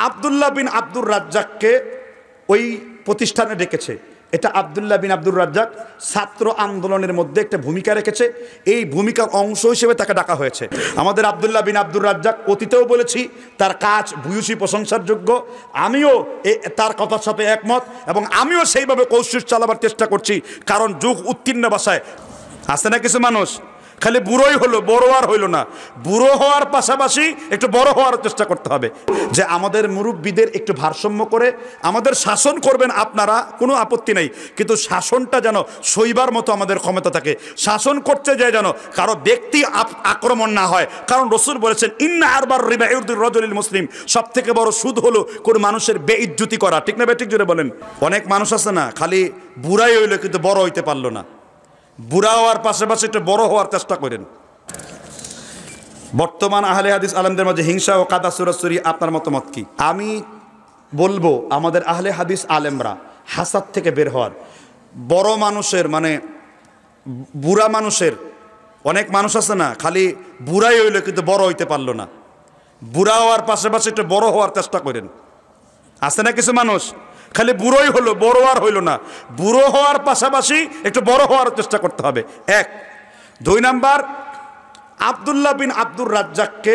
আব্দুল্লাহ বিন আব্দুর রাজ্জাককে ওই প্রতিষ্ঠানে ডেকেছে। এটা আব্দুল্লাহ বিন আব্দুর রাজ্জাক ছাত্র আন্দোলনের মধ্যে একটা ভূমিকা রেখেছে, এই ভূমিকার অংশ হিসেবে তাকে ডাকা হয়েছে। আমাদের আব্দুল্লাহ বিন আব্দুর রাজ্জাক অতীতেও বলেছি তার কাজ ভূয়সী প্রশংসার যোগ্য, আমিও তার কথার সাথে একমত এবং আমিও সেইভাবে কৌশল চালাবার চেষ্টা করছি। কারণ যুগ উত্তীর্ণ ভাষায় আছে না কিছু মানুষ খালি বুড়োই হলো, বড় আর হইল না। বুড়ো হওয়ার পাশাপাশি একটু বড় হওয়ার চেষ্টা করতে হবে। যে আমাদের মুরব্বীদের একটু ভারসাম্য করে আমাদের শাসন করবেন আপনারা, কোনো আপত্তি নেই, কিন্তু শাসনটা যেন সইবার মতো আমাদের ক্ষমতা থাকে। শাসন করতে যায় যেন কারো ব্যক্তি আক্রমণ না হয়। কারণ রসুল বলেছেন ইন্না আরবার রিবা ইউরদুর রাজুলিল মুসলিম, সব থেকে বড় সুদ হলো কোন মানুষের বেইজ্জতি করা। ঠিক না ঠিক জোরে বলেন। অনেক মানুষ আছে না খালি বুড়াই হইলো কিন্তু বড় হইতে পারলো না। বুড়া হওয়ার পাশাপাশি একটু বড় হওয়ার চেষ্টা করেন। বর্তমান আহলে হাদিস আলেমদের মাঝে হিংসা ও কাদা সুরাসুরি, আপনার মতামত কি? আমি বলবো আমাদের আহলে হাদিস আলেমরা হাসাদ থেকে বের হওয়ার, বড় মানুষের মানে বুড়া মানুষের, অনেক মানুষ আছে না খালি বুড়াই হইলো কিন্তু বড় হইতে পারলো না। বুড়া হওয়ার পাশাপাশি একটু বড় হওয়ার চেষ্টা করেন। আছে না কিছু মানুষ খালি বুড়োই হলো, বড় আর হইল না। বুড়ো হওয়ার পাশাপাশি একটু বড় হওয়ার চেষ্টা করতে হবে। এক। দুই নাম্বার, আব্দুল্লাহ বিন আব্দুর রাজ্জাককে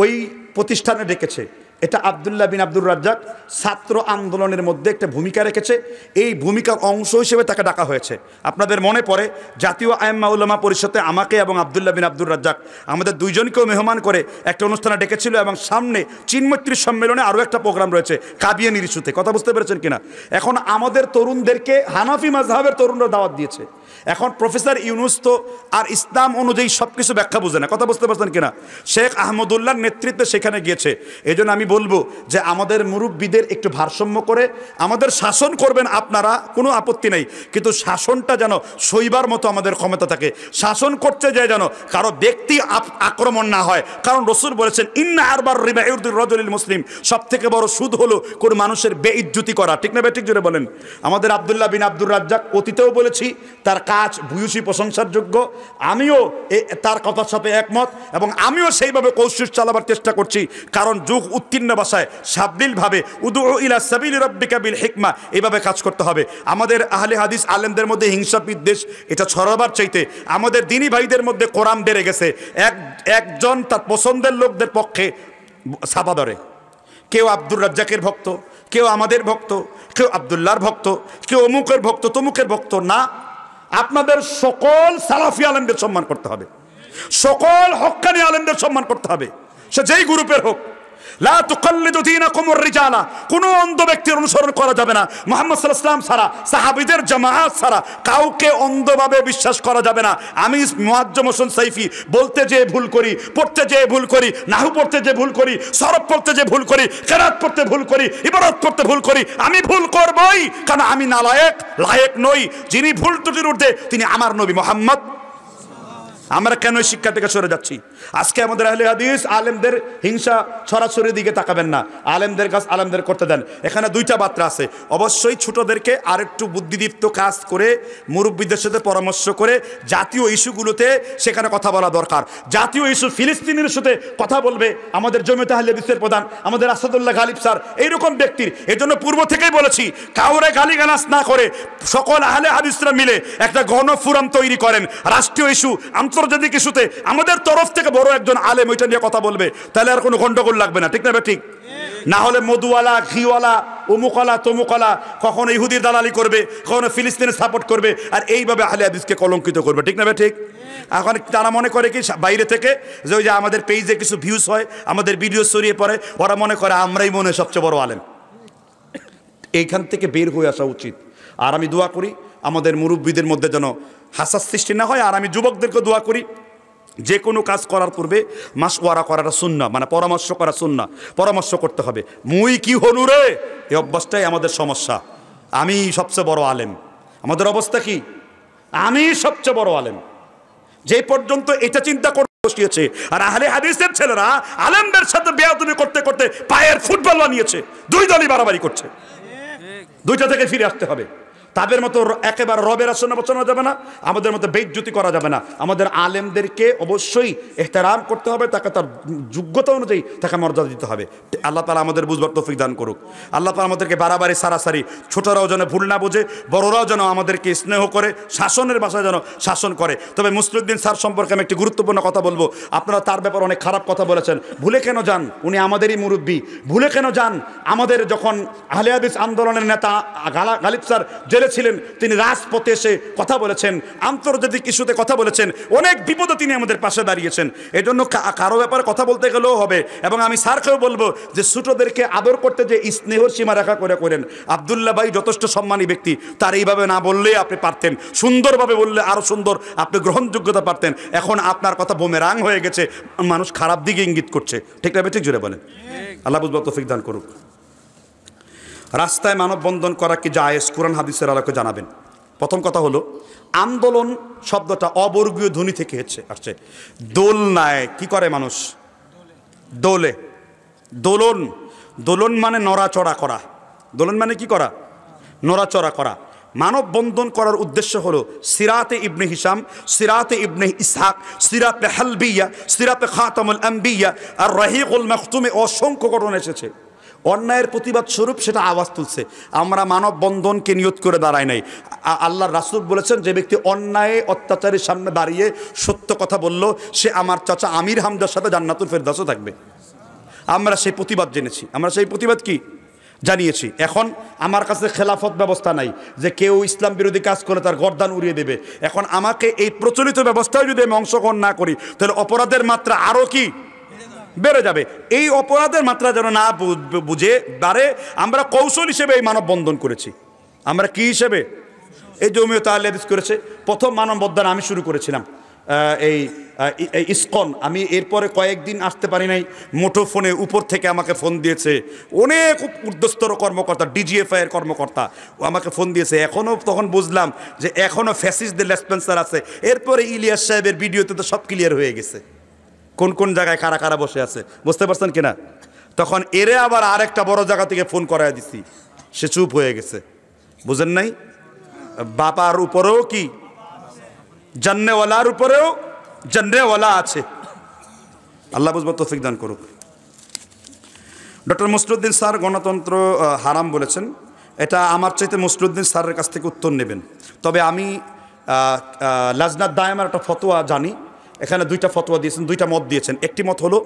ওই প্রতিষ্ঠানে ডেকেছে। এটা আব্দুল্লাহ বিন আব্দুর রাজ্জাক ছাত্র আন্দোলনের মধ্যে একটা ভূমিকা রেখেছে, এই ভূমিকার অংশ হিসেবে তাকে ডাকা হয়েছে। আপনাদের মনে পড়ে জাতীয় আইম্মা উলামা পরিষদে আমাকে এবং আব্দুল্লাহ বিন আব্দুর রাজ্জাক আমাদের দুইজনকেও মেহমান করে একটা অনুষ্ঠানে ডেকেছিল এবং সামনে চিনমৈত্রী সম্মেলনে আরও একটা প্রোগ্রাম রয়েছে কাবিয়ানির ইস্যুতে। কথা বুঝতে পেরেছেন কিনা? এখন আমাদের তরুণদেরকে হানাফি মাযহাবের তরুণরা দাওয়াত দিয়েছে। এখন প্রফেসর ইউনুস তো আর ইসলাম অনুযায়ী সব কিছু ব্যাখ্যা বুঝে না। কথা বুঝতে পারছেন কিনা? শেখ আহমদুল্লাহর নেতৃত্বে সেখানে গিয়েছে। এই জন্য আমি বলবো যে আমাদের মুরব্বীদের একটু ভারসাম্য করে আমাদের শাসন করবেন আপনারা, কোনো আপত্তি নেই, কিন্তু শাসনটা যেন সইবার মতো আমাদের ক্ষমতা থাকে। শাসন করতে যায় যেন কারো ব্যক্তি আক্রমণ না হয়। কারণ রসুল বলেছেন ইন্না আরবার রিবা ইউরদুর রাজুলিল মুসলিম, সব থেকে বড় সুদ হলো কোন মানুষের বেইজ্জতি করা। ঠিক না ঠিক জোরে বলেন। আমাদের আব্দুল্লাহ বিন আব্দুর রাজ্জাক অতীতেও বলেছি তার কাজ ভূয়সী প্রশংসার যোগ্য, আমিও তার কথার সাথে একমত এবং আমিও সেইভাবে কৌশল চালাবার চেষ্টা করছি। কারণ যুগ উত্তীর্ণ ভাষায় সাবলীলভাবে উদু ইলা সাবিলি রাব্বিকা বিল হিকমা, এইভাবে কাজ করতে হবে। আমাদের আহলে হাদিস আলেমদের মধ্যে হিংসা বিদ্বেষ এটা ছড়াবার চাইতে আমাদের দিনী ভাইদের মধ্যে কোরআন বেড়ে গেছে। একজন তার পছন্দের লোকদের পক্ষে ছাপা ধরে। কেউ আব্দুর রাজ্জাকের ভক্ত, কেউ আমাদের ভক্ত, কেউ আব্দুল্লাহর ভক্ত, কেউ অমুকের ভক্ত, তমুকের ভক্ত। না, আপনাদের সকল সালাফি আলেমদের সম্মান করতে হবে, সকল হক্কানি আলেমদের সম্মান করতে হবে, সে যেই গ্রুপের হোক। লা তুকাল্লিদু দীনাকুমুর রিজালা, কোনো অন্ধ ব্যক্তির অনুসরণ করা যাবে না। মুহাম্মদ সাল্লাল্লাহু আলাইহি ওয়াসাল্লাম ছাড়া, সাহাবীদের জামাআত ছাড়া কাউকে অন্ধভাবে বিশ্বাস করা যাবে না। আমি মুআজ্জম হোসেন সাইফি বলতে যেয়ে ভুল করি, পড়তে যেয়ে ভুল করি, নাহু পড়তে যেয়ে ভুল করি, সরফ পড়তে যেয়ে ভুল করি, কিরাত পড়তে ভুল করি, ইবারত পড়তে ভুল করি। আমি ভুল করবই, কারণ আমি নালায়েক, লায়েক নই। যিনি ভুল ত্রুটির ঊর্ধ্বে তিনি আমার নবী মুহাম্মদ। আমরা কেন শিক্ষা থেকে সরে যাচ্ছি? আজকে আমাদের আহলে হাদিস আলেমদের হিংসা ছড়াছড়ির দিকে তাকাবেন না, আলেমদের কাজ আলেমদের করতে দেন। এখানে দুইটা বার্তা আছে। অবশ্যই ছোটদেরকে আরেকটু বুদ্ধিদীপ্ত কাজ করে মুরব্বীদের সাথে পরামর্শ করে জাতীয় ইস্যুগুলোতে সেখানে কথা বলা দরকার। জাতীয় ইস্যু ফিলিস্তিনের সাথে কথা বলবে আমাদের জমিয়তে আহলে হাদিসের প্রধান আমাদের আসাদুল্লাহ গালিব স্যার, এইরকম ব্যক্তির। এই জন্য পূর্ব থেকেই বলেছি কাউরে গালিগালাজ না করে সকল আহলে হাদিসরা মিলে একটা গণফোরাম তৈরি করেন। রাষ্ট্রীয় ইস্যু, আন্তর্জাতিক ইস্যুতে আমাদের তরফ থেকে বড় একজন আলেম ওইটা নিয়ে কথা বলবে, তাহলে আর কোনো গন্ডগোল লাগবে না। ঠিক না ঠিক? না হলে মধুওয়ালা, ঘিওয়ালা, অমুকলা, তমুকলা কখনো ইহুদির দালালি করবে, কখনো ফিলিস্তিনের সাপোর্ট করবে, আর এইভাবে আহলে হাদিসকে কলঙ্কিত করবে। ঠিক না ঠিক? এখন তারা মনে করে কি বাইরে থেকে যে ওই যে আমাদের পেজে কিছু ভিউজ হয়, আমাদের ভিডিও ছড়িয়ে পড়ে, ওরা মনে করে আমরাই মনে হয় সবচেয়ে বড় আলেম। এইখান থেকে বের হয়ে আসা উচিত। আর আমি দোয়া করি আমাদের মুরব্বীদের মধ্যে যেন হাসাস সৃষ্টি না হয়। আর আমি যুবকদেরকে দোয়া করি যে কোনো কাজ করার পূর্বে মাশওয়ারা করাটা সুন্নাহ, মানে পরামর্শ করা সুন্নাহ, পরামর্শ করতে হবে। মুই কি হলু রে, এই অভ্যাসটাই আমাদের সমস্যা। আমি সবচেয়ে বড় আলেম, আমাদের অবস্থা কি? আমি সবচেয়ে বড় আলেম, যে পর্যন্ত এটা চিন্তা করে বসিয়েছে। আর আহলে হাদিসের ছেলেরা আলেমদের সাথে বেয়াদবি করতে করতে পায়ের ফুটবল বানিয়েছে, দুই দলই বাড়াবাড়ি করছে। দুইটা থেকে ফিরে আসতে হবে। তাদের মতো একেবারে রবের আসনে বসানো যাবে না, আমাদের মতো বেইজ্জতি করা যাবে না। আমাদের আলেমদেরকে অবশ্যই ইহতেরাম করতে হবে, তাকে তার যোগ্যতা অনুযায়ী তাকে মর্যাদা দিতে হবে। আল্লাহ তাআলা আমাদের বুঝবার তৌফিক দান করুক। আল্লাহ তাআলা আমাদেরকে বাড়াবাড়ি সারাসারি, ছোটরাও যেন ভুল না বোঝে, বড়রাও যেন আমাদেরকে স্নেহ করে, শাসনের ভাষায় যেন শাসন করে। তবে মুসলিউদ্দিন স্যার সম্পর্কে আমি একটি গুরুত্বপূর্ণ কথা বলবো। আপনারা তার ব্যাপারে অনেক খারাপ কথা বলেছেন। ভুলে কেন যান? উনি আমাদেরই মুরব্বী। ভুলে কেন যান? আমাদের যখন আহলে হাদিস আন্দোলনের নেতা গালিব স্যার জেলে ছিলেন, তিনি রাজপথে এসে কথা বলেছেন, আন্তর্জাতিক ইস্যুতে কথা বলেছেন, অনেক বিপদে তিনি আমাদের পাশে দাঁড়িয়েছেন। এই জন্য কারো ব্যাপারে কথা বলতে গেলেও হবে। এবং আমি স্যারকেও বলবো যে ছোটদেরকে আদর করতে যে স্নেহর সীমা রেখা করেন। আব্দুল্লাহ ভাই যথেষ্ট সম্মানী ব্যক্তি, তার এইভাবে না বললেই আপনি পারতেন, সুন্দরভাবে বললে আরো সুন্দর আপনি গ্রহণযোগ্যতা পারতেন। এখন আপনার কথা বুমেরাং হয়ে গেছে, মানুষ খারাপ দিকে ইঙ্গিত করছে। ঠিক না? ঠিক জোরে বলেন। আল্লাহ বুঝবার তৌফিক দান করুক। রাস্তায় মানববন্ধন করা কি জায়েজ? কোরআন হাদিসের আলোকে জানাবেন। প্রথম কথা হলো, আন্দোলন শব্দটা অবর্গীয় ধ্বনি থেকে আসছে। দোলনায় কি করে মানুষ? দোলে। দোলন, দোলন মানে নড়াচড়া করা। দোলন মানে কি করা? নড়াচড়া করা। মানববন্ধন করার উদ্দেশ্য হলো সিরাতে ইবনে হিশাম, সিরাতে ইবনে ইসহাক, সিরাতে হালবিয়া, সিরাতে খাতামুল আম্বিয়া আর রাহিকুল মাখতুমে অসংখ্য ঘটনা এসেছে। অন্যায়ের প্রতিবাদ স্বরূপ সেটা আওয়াজ তুলছে। আমরা মানববন্ধনকে নিয়ত করে দাঁড়াই নাই। আল্লাহর রাসূল বলেছেন, যে ব্যক্তি অন্যায় অত্যাচারের সামনে দাঁড়িয়ে সত্য কথা বলল, সে আমার চাচা আমির হামজার সাথে জান্নাতুল ফেরদাউসে থাকবে। আমরা সেই প্রতিবাদ জেনেছি, আমরা সেই প্রতিবাদ কি জানিয়েছি। এখন আমার কাছে খেলাফত ব্যবস্থা নাই যে কেউ ইসলাম বিরোধী কাজ করে তার গর্দান উড়িয়ে দেবে। এখন আমাকে এই প্রচলিত ব্যবস্থায় যদি আমি অংশগ্রহণ না করি, তাহলে অপরাধের মাত্রা আরও কি বেড়ে যাবে। এই অপরাধের মাত্রা যেন না বুঝে বাড়ে, আমরা কৌশল হিসেবে এই মানববন্ধন করেছি। আমরা কি হিসেবে? এই জমিয়ত আহলে হাদিস করেছে। প্রথম মানববন্ধন আমি শুরু করেছিলাম এই ইসকন। আমি এরপরে কয়েকদিন আসতে পারি নাই, মুঠোফোনে উপর থেকে আমাকে ফোন দিয়েছে অনেক ঊর্ধ্বস্তর কর্মকর্তা, ডিজিএফআই এর কর্মকর্তা, ও আমাকে ফোন দিয়েছে। এখনও তখন বুঝলাম যে এখনও ফ্যাসিস্টদের লেসপেন্সার আছে। এরপরে ইলিয়াস সাহেবের ভিডিওতে তো সব ক্লিয়ার হয়ে গেছে, কোন কোন জায়গায় কারা কারা বসে আছে। বুঝতে পারছেন কিনা? তখন এরে আবার আরেকটা বড় জায়গা থেকে ফোন করায় দিছি, সে চুপ হয়ে গেছে। বুঝেন নাই? বাবার উপরেও কি জান্নেওয়ালার উপরেও জান্নেওয়ালা আছে। আল্লাহ বুঝবার তৌফিক দান করুক। ডক্টর মুসলিউদ্দিন স্যার গণতন্ত্র হারাম বলেছেন। এটা আমার চাইতে মুসলিউদ্দিন স্যারের কাছ থেকে উত্তর নেবেন। তবে আমি লাজনাত দায়েমার একটা ফতোয়া জানি, এখানে দুইটা ফতোয়া দিয়েছেন, দুইটা মত দিয়েছেন। একটি মত হলো,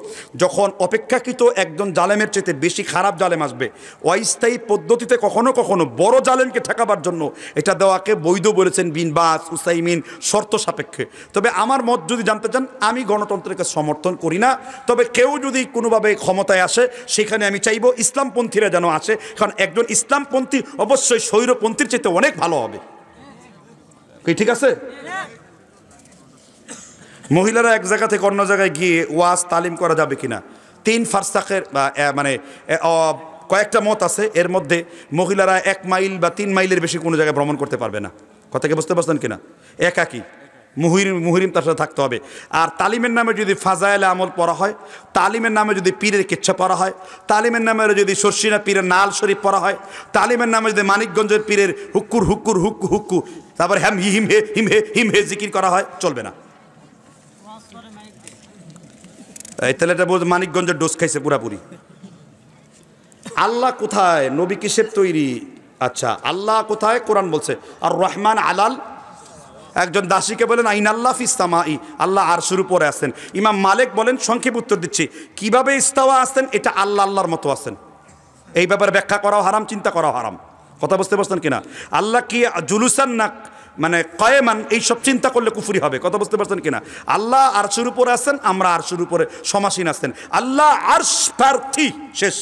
যখন অপেক্ষাকৃত একজন জালেমের চাইতে বেশি খারাপ জালেম আসবে, অস্থায়ী পদ্ধতিতে কখনো কখনো বড় জালেমকে ঠেকাবার জন্য এটা দেওয়াকে বৈধ বলেছেন বিন বাস, উসাইমিন, শর্ত সাপেক্ষে। তবে আমার মত যদি জানতে চান, আমি গণতন্ত্রকে সমর্থন করি না। তবে কেউ যদি কোনোভাবে ক্ষমতায় আসে, সেখানে আমি চাইব ইসলামপন্থীরা যেন আসে, কারণ একজন ইসলামপন্থী অবশ্যই স্বৈরপন্থীর চাইতে অনেক ভালো হবে। কি ঠিক আছে? মহিলারা এক জায়গা থেকে অন্য জায়গায় গিয়ে ওয়াজ তালিম করা যাবে কিনা? 3 ফারসাখের মানে কয়েকটা মত আছে। এর মধ্যে মহিলারা 1 মাইল বা 3 মাইলের বেশি কোনো জায়গায় ভ্রমণ করতে পারবে না। কথাকে বুঝতে পারছেন কিনা? একাকি মুহরিম তার সাথে থাকতে হবে। আর তালিমের নামে যদি ফাজাইলে আমল পড়া হয়, তালিমের নামে যদি পীরের কিচ্ছা পড়া হয়, তালিমের নামে যদি শর্ষিনা পীরের নাল শরীফ পড়া হয়, তালিমের নামে যদি মানিকগঞ্জের পীরের হুক্কুর হুক্কুর হুক্কু হুক্কু, তারপর হ্যাম হিম হে হিম হে হিম হে জিকির করা হয়, চলবে না। এই ছেলেটা বলছে মানিকগঞ্জের ডোজ খাইছে পুরাপুরি। আল্লাহ কোথায়? নবী কিসের তৈরি? আচ্ছা, আল্লাহ কোথায়? কোরআন বলছে আর রহমান আলাল। একজন দাসীকে বলেন আইন আল্লাহ ফিস সামাই, আল্লাহ আরশের উপরে আছেন। ইমাম মালিক বলেন, সংক্ষেপ উত্তর দিচ্ছি, কিভাবে ইস্তাওয়া আছেন এটা আল্লাহ আল্লাহর মতো আছেন। এই ব্যাপারে ব্যাখ্যা করাও হারাম, চিন্তা করাও হারাম। কথা বুঝতে পারছেন কিনা? আল্লাহ কি জুলুসান না মানে কয়েমান, এইসব চিন্তা করলে কুফরি হবে। কথা বুঝতে পারছেন কিনা? আল্লাহ আরশের উপরে আছেন, আমরা আরশের উপরে সমাসীন আছেন। আল্লাহ আরশ প্রার্থী, শেষ,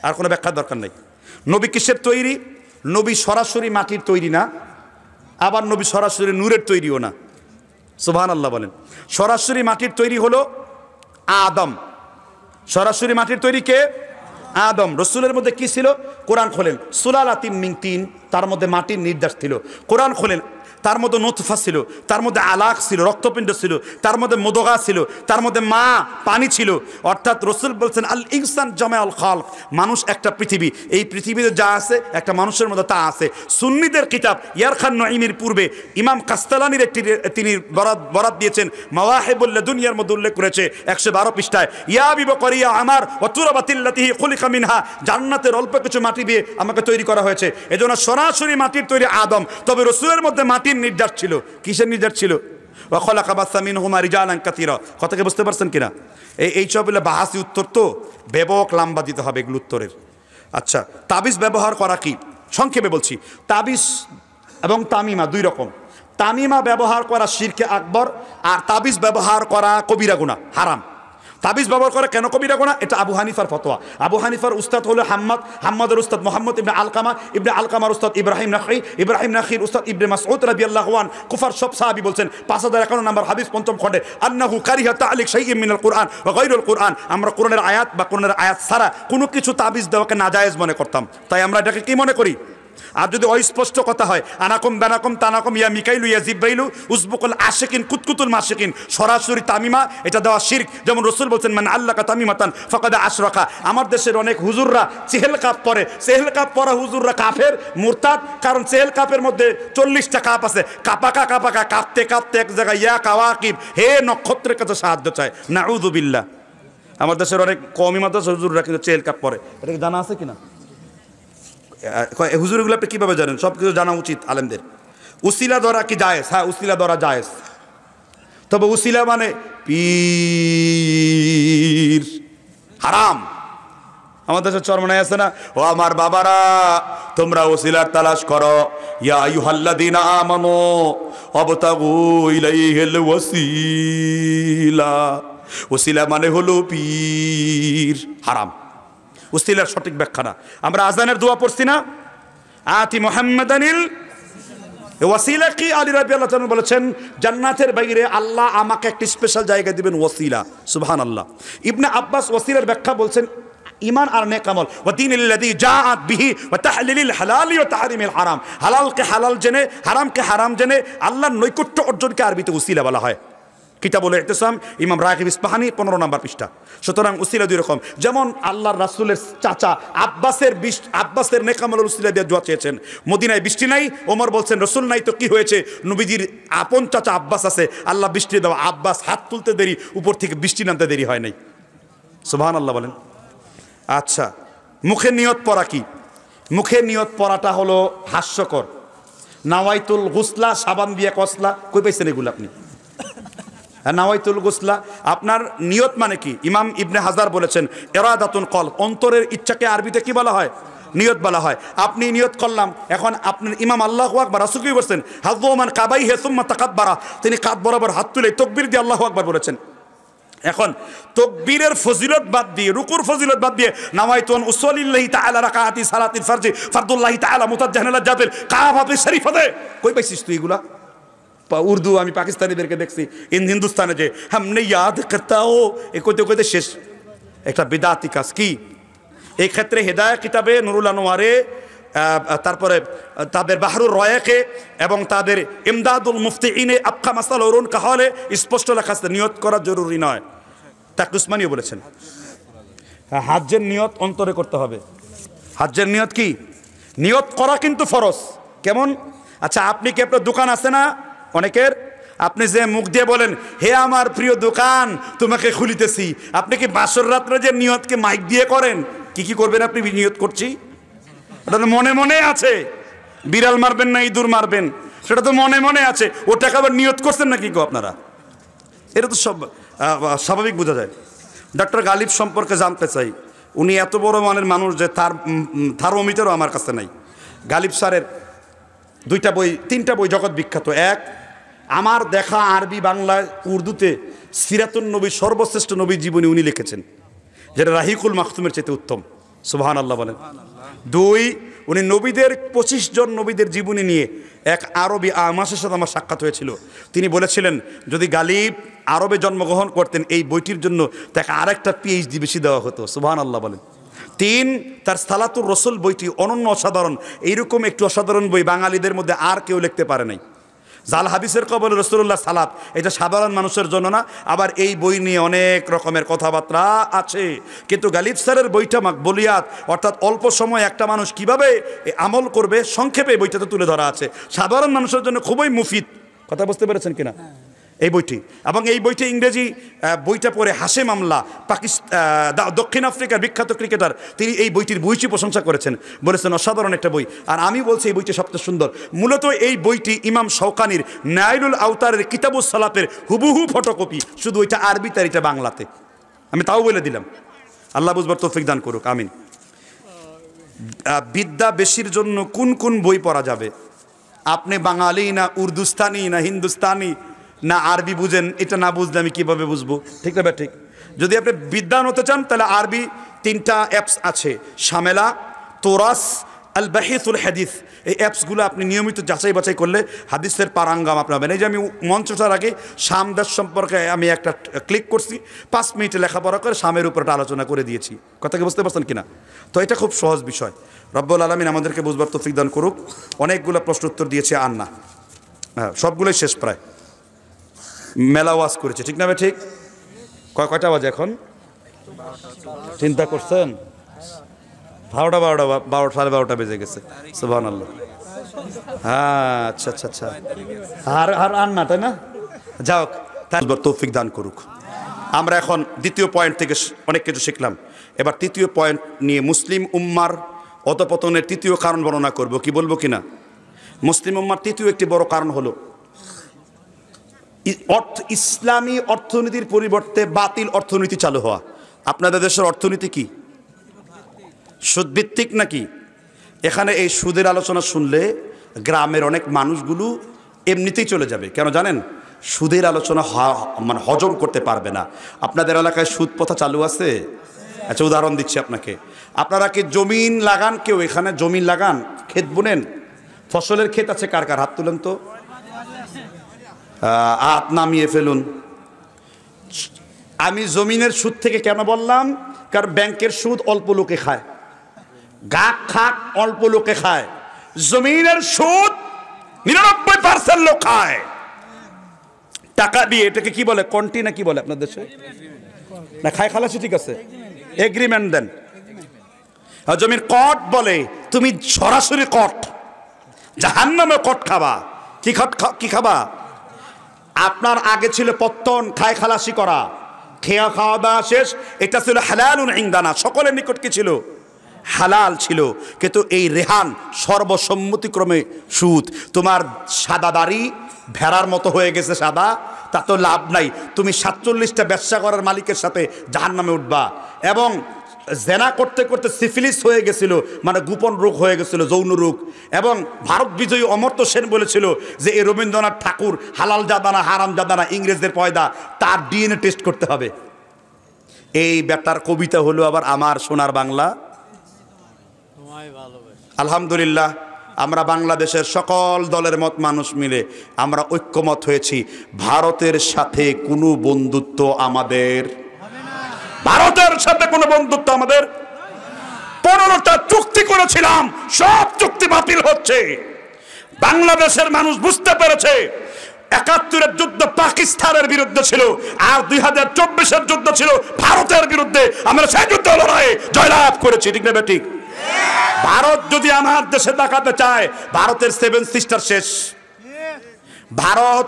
আর কোনো ব্যাখ্যার দরকার নেই। নবী কিসের তৈরি? নবী সরাসরি মাটির তৈরি না, আবার নবী সরাসরি নূরের তৈরিও না। সুবহানাল্লাহ বলেন। সরাসরি মাটির তৈরি হলো আদম। সরাসরি মাটির তৈরি কে? আদম। রসুলের মধ্যে কি ছিল? কোরআন খোলেন, সুলালাতিম মিন তিন, তার মধ্যে মাটির নির্দেশ ছিল। কোরআন খোলেন, তার মধ্যে নুতফা ছিল, তার মধ্যে আলাক ছিল, রক্তপিণ্ড ছিল, তার মধ্যে মুদগা ছিল, তার মধ্যে মা পানি ছিল। অর্থাৎ রাসূল বলছেন আল ইনসান জামাউল খালক, মানুষ একটা পৃথিবী, এই পৃথিবীতে যা আছে একটা মানুষের মধ্যে তা আছে। সুন্নিদের কিতাব ইয়ারখান নঈমির পূর্বে ইমাম কাস্তালানির একটি তিনি বরাত দিয়েছেন মাওয়াহিবুল লাদুনিয়ার মধ্যে উল্লেখ করেছে 112 পৃষ্ঠায়, ইয়া আবি বকরিয়া আমার ওয়া তুরাবাতিল্লাতি খুলিকা মিনহা, জান্নাতের অল্প কিছু মাটি দিয়ে আমাকে তৈরি করা হয়েছে। এজন্য সরাসরি মাটির তৈরি আদম, তবে রাসূলের মধ্যে মাটির নির্যাস ছিল। কিসের নির্যাস ছিল? ওয়া খলাকা বাসা মিনহুমা রিজালান কাসীরা। কথাকে বুঝতে পারছেন কিনা? এই সব হলো বাহাসি উত্তর, তো ব্যাপক লম্বা দিতে হবে এগুলো উত্তরের। আচ্ছা, তাবিজ ব্যবহার করা কি? সংক্ষেপে বলছি, তাবিজ এবং তামিমা দুই রকম। তামিমা ব্যবহার করা শিরকে আকবর, আর তাবিজ ব্যবহার করা কবিরা গুনাহ, হারাম। তাবিজ ব্যবহার করা কেন কবিরা গুনাহ? এটা আবু হানিফার ফতোয়া। আবু হানিফার উস্তাদ হলো হাম্মাদের উস্তাদ মুহাম্মদ ইবনে আলকামার উস্তাদ ইব্রাহিম নাখীর উস্তাদ ইবনে মাসউদ রাদিয়াল্লাহু আনহু, কুফার সব সাহাবী বলছেন 5051 নম্বর হাদিস 5ম খণ্ডে, আন্নাহু কারিহা তা'লিক শাইইন মিনাল কুরআন ওয়া গায়রুল কুরআন, আমরা কোরআনের আয়াত বা কোরআনের আয়াত ছাড়া কোনো কিছু তাবিজ দেওয়াকে নাজায়েজ মনে করতাম। তাই আমরা এটাকে কি মনে করি? আর যদি অস্পষ্ট কথা হয়, আনাকুম বানাকুম তানাকুম ইয়া মিকাইলু ইয়া জিব্রাইলু উসবুকুল আশিকিন কুতকুতুল মাশিকিন, সরাসরি তামিমা এটা দেওয়া শিরক। যেমন রাসূল বলেন মান আল্লাকা তামিমাতান ফাকাদ আশরাকা। আমার দেশের অনেক হুজুররা চেহেল কাপ পরে, চেহেল কাপ পরা হুজুররা কাফের, মুরতাদ। কারণ চেহেল কাপের মধ্যে 40টা কাপ আছে, কাপাকা কাঁপতে কাঁপতে এক জায়গায় ইয়া কাওয়াকিব, হে নক্ষত্রের কাছে সাহায্য চায়। নাউযু বিল্লাহ। আমার দেশের অনেক কওমি মাদ্রাসা হুজুররা কিন্তু চেহেল কাপ পরে, এটা কি জানা আছে কিনা? হুজুরগুলো আপনি কীভাবে জানেন? সব কিছু জানা উচিত আলেমদের। উসিলা ধরা কি জায়েজ? হ্যাঁ, উসিলা ধরা জায়েজ, তবে উসিলা মানে পীর হারাম। আমাদের দেশে চরমনায় আছে না, ও আমার বাবারা তোমরা উসিলার তালাশ করো, ইয়া আইয়ুহাল্লাযীনা আমানু আবতাগু ইলাইহিল ওয়াসিলা। উসিলা মানে হলো পীর, হারাম। উসিলার সঠিক ব্যাখ্যা না। আমরা আজানের দোয়া পড়ছি না, আতি মুহাম্মাদানিল ওয়াসিলা কি? আলী রাদিয়াল্লাহু তাআলা বলেছেন জান্নাতের বাইরে আল্লাহ আমাকে একটি স্পেশাল জায়গা দিবেন, ওয়াসিলা। সুবহানাল্লাহ। ইবনে আব্বাস ওয়াসিলার ব্যাখ্যা বলছেন ঈমান আর নেক আমল, ওয়া দীনিল্লাযী জাআত বিহি ওয়া তাহলিলিল হালালি ওয়া তাহরিমিল হারাম, হালালকে হালাল জেনে হারামকে হারাম জেনে আল্লাহর নৈকট্য অর্জনকে আরবিতে উসিলা বলা হয়। কিতাবুল ইতিসাম ইমাম রাগিব ইসফাহানি 15 নম্বর পৃষ্ঠা। সুতরাং উসিলা দুই রকম। যেমন আল্লাহর রাসূলের চাচা আব্বাসের নেক আমলের উসিলা দিয়ে দোয়া চেয়েছেন। মদিনায় বৃষ্টি নাই, ওমর বলছেন রাসূল নাই তো কি হয়েছে, নবীজির আপন চাচা আব্বাস আছে, আল্লাহ বৃষ্টি দাও। আব্বাস হাত তুলতে দেরি, উপর থেকে বৃষ্টি নামতে দেরি হয় নাই। সুবহানাল্লাহ বলেন। আচ্ছা, মুখে নিয়ত পড়া কি? মুখে নিয়ত পড়াটা হলো হাস্যকর। নাওয়াইতুল গুসলা, সাবান দিয়ে কসলা, কই পাইছেন এগুলো আপনি? নাওয়াইতুল গুসলা, আপনার নিয়ত মানে কি? ইমাম ইবনে হাজার বলেছেন ইরাদাতুল কলব, অন্তরের ইচ্ছাকে আরবিতে কি বলা হয়? নিয়ত বলা হয়। আপনি নিয়ত করলাম, এখন আপনার ইমাম আল্লাহু আকবার, রাসূল কি বলেছেন হাযু মান কাবাইহি সুম্মা তাকাব্বারা, তিনি কাঁধ বরাবর হাত তুলে তাকবীর দিয়ে আল্লাহু আকবার বলেছেন। এখন তাকবীরের ফজিলত বাদ দিয়ে, রুকুর ফজিলত বাদ দিয়ে নাওয়াইতু আন উসাল্লিল্লাহি তাআলা রাকাআতি সালাতিল ফারজি ফারদুল্লাহি তাআলা মুতাজ্জাহান ইলা জাবিল কাবাতুল শরীফাতে, কই পাইছিস তুই এগুলা? উর্দু আমি পাকিস্তানিদেরকে দেখছি হিন্দুস্তানে যে হামনে ইয়াদ করতা ও এ কইতে কইতে শেষ। একটা বিদাতি কাজ কি? এই ক্ষেত্রে হেদায়া কিতাবে নুরুল আনোয়ারে, তারপরে তাদের বাহরুর রয়াকে এবং তাদের ইমদাদুল মুফতিইনে আবকা মাসাল অরুণ কাহলে স্পষ্ট লেখা আছে নিয়ত করা জরুরি নয়। তাকি উসমানীও বলেছেন হজ্জের নিয়ত অন্তরে করতে হবে। হজ্জের নিয়ত কি? নিয়ত করা কিন্তু ফরজ। কেমন? আচ্ছা, আপনি কি, আপনার দোকান আছে না অনেকের, আপনি যে মুখ দিয়ে বলেন হে আমার প্রিয় দোকান তোমাকে খুলিতেছি, আপনি কি বাসর রাত্রে যে নিয়তকে মাইক দিয়ে করেন? কি করবেন আপনি? নিয়ত করছি, ওটা তো মনে মনে আছে। বিড়াল মারবেন না ইঁদুর মারবেন, সেটা তো মনে মনে আছে। ওটাকে আবার নিয়ত করছেন না কি গো আপনারা? এটা তো সব স্বাভাবিক বোঝা যায়। ডক্টর গালিব সম্পর্কে জানতে চাই, উনি এত বড় মানের মানুষ যে তার থার্মোমিটারও আমার কাছে নাই। গালিব স্যারের 2টা বই 3টা বই জগৎ বিখ্যাত। এক, আমার দেখা আরবি বাংলায় উর্দুতে সিরাতুন নবী, সর্বশ্রেষ্ঠ নবী জীবনী উনি লিখেছেন, যেটা রাহিকুল মাখতুমের চেয়ে উত্তম। সুবহানাল্লাহ বলেন। 2, উনি নবীদের 25 জন নবীদের জীবনী নিয়ে এক আরবি আমাসের সাথে আমার সাক্ষাৎ হয়েছিল। তিনি বলেছিলেন যদি গালিব আরবে জন্মগ্রহণ করতেন এই বইটির জন্য তাকে আরেকটা PhD বেশি দেওয়া হতো। সুবহানাল্লাহ বলেন। 3, তার সালাতুর রসুল বইটি অনন্য, অসাধারণ। এইরকম একটু অসাধারণ বই বাঙালিদের মধ্যে আর কেউ লিখতে পারে নাই। জাল হাদিসের কবলে রাসূলুল্লাহ সালাত, এটা সাধারণ মানুষের জন্য না। আবার এই বই নিয়ে অনেক রকমের কথাবার্তা আছে, কিন্তু গালিব স্যারের বইটা মাকবুলিয়াত, অর্থাৎ অল্প সময় একটা মানুষ কিভাবে আমল করবে সংক্ষেপে বইটাতে তুলে ধরা আছে, সাধারণ মানুষের জন্য খুবই মুফিদ। কথা বুঝতে পেরেছেন কিনা এই বইটি? এবং এই বইটি ইংরেজি বইটা পড়ে হাশেম আমলা, দক্ষিণ আফ্রিকার বিখ্যাত ক্রিকেটার, তিনি এই বইটির বইটি প্রশংসা করেছেন, বলেছেন অসাধারণ একটা বই। আর আমি বলছি এই বইটি সবচেয়ে সুন্দর। মূলত এই বইটি ইমাম শওকানির নাইলুল আওতারের কিতাবুস সালাতের হুবহু ফটোকপি, শুধু ওইটা আরবিতে আর এটা বাংলাতে। আমি তাও বলে দিলাম, আল্লাহ বুঝবার তৌফিক দান করুক, আমিন। বিদ্যা বেশির জন্য কোন কোন বই পড়া যাবে? আপনি বাঙালি না উর্দুস্তানি না হিন্দুস্তানি না আরবি বুঝেন, এটা না বুঝলে আমি কীভাবে বুঝবো? ঠিক না বা ঠিক? যদি আপনি বিদ্বান হতে চান তাহলে আরবি 3টা অ্যাপস আছে, শামেলা, তোরাস, আল বাহিসুল হাদিস। এই অ্যাপসগুলো আপনি নিয়মিত যাচাই বাছাই করলে হাদিসের পারাঙ্গাম আপনি হবেন। এই যে আমি মঞ্চটার আগে শামদাস সম্পর্কে আমি একটা ক্লিক করছি, 5 মিনিটে লেখাপড়া করে শামের উপর একটা আলোচনা করে দিয়েছি। কথাকে বুঝতে পারছেন কিনা? তো এটা খুব সহজ বিষয়। রব্বুল আলামিন আমাদেরকে বুঝবার তৌফিক দান করুক। অনেকগুলো প্রশ্ন উত্তর দিয়েছে আর না, হ্যাঁ সবগুলোই শেষ প্রায়। মেলা ওয়াজ করেছে, ঠিক না ভাই? ঠিক। কয়টা বাজে এখন? চিন্তা করছেন? 12 সাড়ে 12টা বেজে গেছে। সুবহানাল্লাহ। হ্যাঁ আচ্ছা আচ্ছা আচ্ছা, আর না তাই না? যাও, তার তৌফিক দান করুক। আমরা এখন দ্বিতীয় পয়েন্ট থেকে অনেক কিছু শিখলাম। এবার তৃতীয় পয়েন্ট নিয়ে মুসলিম উম্মার অধঃপতনের তৃতীয় কারণ বর্ণনা করব। কি বলবো কিনা? মুসলিম উম্মার তৃতীয় একটি বড় কারণ হলো ইসলামী অর্থনীতির পরিবর্তে বাতিল অর্থনীতি চালু হওয়া। আপনাদের দেশের অর্থনীতি কি সুদভিত্তিক নাকি? এখানে এই সুদের আলোচনা শুনলে গ্রামের অনেক মানুষগুলো এমনিতেই চলে যাবে। কেন জানেন? সুদের আলোচনা মানে হজম করতে পারবে না। আপনাদের এলাকায় সুদ প্রথা চালু আছে? আচ্ছা উদাহরণ দিচ্ছি আপনাকে। আপনারা কি জমিন লাগান? কেউ এখানে জমিন লাগান, ক্ষেত বুনেন? ফসলের ক্ষেত আছে কার কার? হাত তুলেন তো, হাত নামিয়ে ফেলুন। আমি জমিনের সুদ থেকে কেন বললাম? কারণ ব্যাংকের সুদ অল্প লোকে খায়, গাক খাক অল্প লোকে খায়। জমিনের সুদ 99% লোক খায় টাকা দিয়ে। এটাকে কি বলে? কন্টি না কি বলে আপনার দেশে? না খায় খালাসি, ঠিক আছে, এগ্রিমেন্ট দেন। জমির কট বলে, তুমি সরাসরি কট, জাহান্নামে কট খাবা। কি খাবা? আপনার আগে ছিল পত্তন, খায় খালাসি করা, খাওয়া দাওয়া শেষ। এটা ছিল হালালুন ইনদানা, সকলের নিকট কি ছিল? হালাল ছিল। কিন্তু এই রেহান সর্বসম্মতিক্রমে সুদ। তোমার সাদা দাড়ি ভেড়ার মতো হয়ে গেছে সাদা, তা তো লাভ নাই। তুমি 47টা ব্যবসা করার মালিকের সাথে জাহান্নামে উঠবা। এবং জেনা করতে করতে সিফিলিস হয়ে গেছিল, মানে গোপন রোগ হয়ে গেছিল, যৌন রোগ। এবং ভারত বিজয়ী অমর্ত্য সেন বলেছিল যে এই রবীন্দ্রনাথ ঠাকুর হালাল জাদানা হারাম জাদানা, ইংরেজদের পয়দা, তার ডিএনএ টেস্ট করতে হবে। এই ব্যাটার কবিতা হলো আবার আমার সোনার বাংলা। আলহামদুলিল্লাহ, আমরা বাংলাদেশের সকল দলের মত মানুষ মিলে আমরা ঐক্যমত হয়েছি, ভারতের সাথে কোনো বন্ধুত্ব আমাদের, ভারতের সাথে কোনো বন্ধুত্ব আমাদের। 15টা চুক্তি করেছিলাম, সব চুক্তি বাতিল হচ্ছে। বাংলাদেশের মানুষ বুঝতে পেরেছে 71-এর যুদ্ধ পাকিস্তানের বিরুদ্ধে ছিল, আর 2024-এর যুদ্ধ ছিল ভারতের বিরুদ্ধে। আমরা সেই যুদ্ধ লড়াইয়ে জয়লাভ করেছি, ঠিক না ঠিক? ভারত যদি আমার দেশে তাকাতে চায়, ভারতের 7 সিস্টার শেষ। ভারত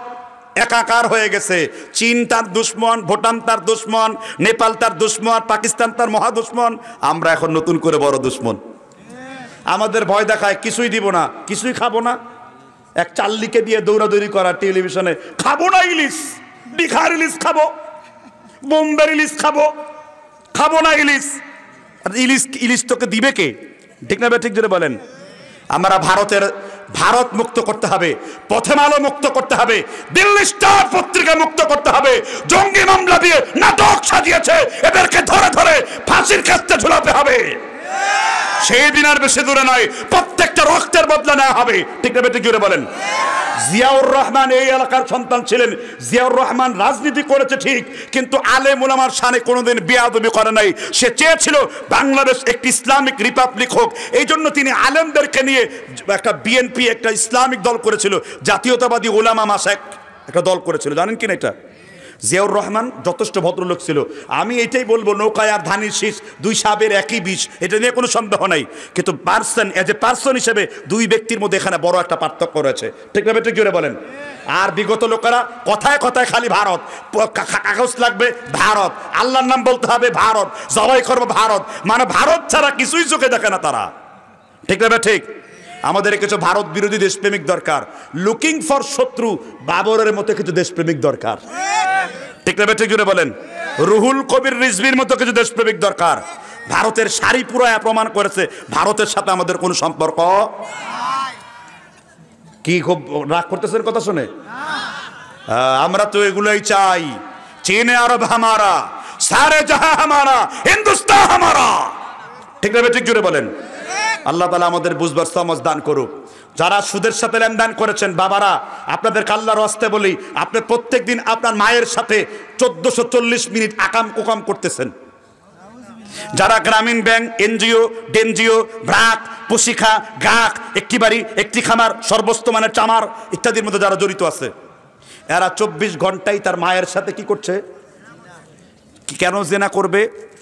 একাকার হয়ে গেছে। চীন তার দুশ্মন, ভুটান তার দুশ্মন, নেপাল তার দুশ্মন, পাকিস্তান তার মহা দুশ্মন। আমরা এখন নতুন করে বড় দুশ্মন। আমাদের ভয় দেখায় কিছুই দিব না, কিছুই খাবো না। এক চাল্লিকে দিয়ে দৌড়াদৌড়ি করা টেলিভিশনে, খাবো না ইলিশ, দীঘার ইলিশ খাবো, বোম্বের ইলিশ খাবো, খাবো না ইলিশ। ইলিশ তোকে দিবে কে? ঠিক না ঠিক জোরে বলেন। আমরা ভারত মুক্ত করতে হবে, প্রথম আলো মুক্ত করতে হবে, দিল্লি স্টার পত্রিকা মুক্ত করতে হবে। জঙ্গি মামলা দিয়ে নাটক সাজিয়েছে, এদেরকে ধরে ধরে ফাঁসির কাস্তে ঝুলাতে হবে। সেই দিন আর বেশি দূরে নয়, প্রত্যেকটা রক্তের বদলা নেওয়া হবে। ঠিক না ঠিক জোরে বলেন। জিয়াউর রহমান এই এলাকার সন্তান ছিলেন। জিয়াউর রহমান রাজনীতি করেছে ঠিক, কিন্তু আলেম ওলামার শানে কোনোদিন বেয়াদবি করে নাই। সে চেয়েছিল বাংলাদেশ একটি ইসলামিক রিপাবলিক হোক, এই জন্য তিনি আলেমদেরকে নিয়ে একটা বিএনপি, একটা ইসলামিক দল করেছিল, জাতীয়তাবাদী ওলামা মাশায়েখ একটা দল করেছিল। জানেন কিনা এটা? জিয়াউর রহমান যথেষ্ট ভদ্রলোক ছিল। আমি এটাই বলবো, নৌকায় আর ধানের শীষ, দুই সাপের একই বিষ, এটা নিয়ে কোনো সন্দেহ নাই। কিন্তু পার্সন, এজ এ পার্সন হিসেবে দুই ব্যক্তির মধ্যে এখানে বড় একটা পার্থক্য রয়েছে। ঠিক না ঠিক জোরে বলেন। আর বিগত লোকেরা কথায় কথায় খালি ভারত, কাগজ লাগবে ভারত, আল্লাহর নাম বলতে হবে ভারত, জবাই করবো ভারত, মানে ভারত ছাড়া কিছুই চোখে দেখে না তারা। ঠিক না ঠিক? আমাদের কিছু ভারত বিরোধী দেশপ্রেমিক দরকার। লুকিং ফর শত্রু বাবরের মতো কিছু দেশপ্রেমিক দরকার। ঠিক না ঠিক জুড়ে বলেন। রুহুল কবির রিজভির মতো কিছু দেশপ্রেমিক দরকার। ভারতের শাড়ি পুরায় প্রমাণ করেছে ভারতের সাথে আমাদের কোনো সম্পর্ক। কি খুব রাগ করতেছেন কথা শুনে? আমরা তো এগুলোই চাই। চীনে আরব হামারা, সারে জাহাঁ হামারা, হিন্দুস্তান হামারা। ঠিক না ঠিক জুড়ে বলেন। আল্লাহ তাআলা আমাদের বুঝবার সমঝ দান করুক। যারা সুদের সাথে লেনদেন করেছেন, বাবারা আপনাদেরকে আল্লাহর ওয়াস্তে বলি, আপনি প্রত্যেক দিন আপনার মায়ের সাথে 1440 মিনিট আকাম কুকাম করতেছেন। যারা গ্রামীণ ব্যাংক, এনজিও, ডেনজিও, ব্রাক, পুশিখা, গাক, একটি বাড়ি, একটি খামার, সর্বস্ত মানের চামার ইত্যাদির মধ্যে যারা জড়িত আছে, এরা 24 ঘন্টাই তার মায়ের সাথে কি করছে? কেন জেনা করবে?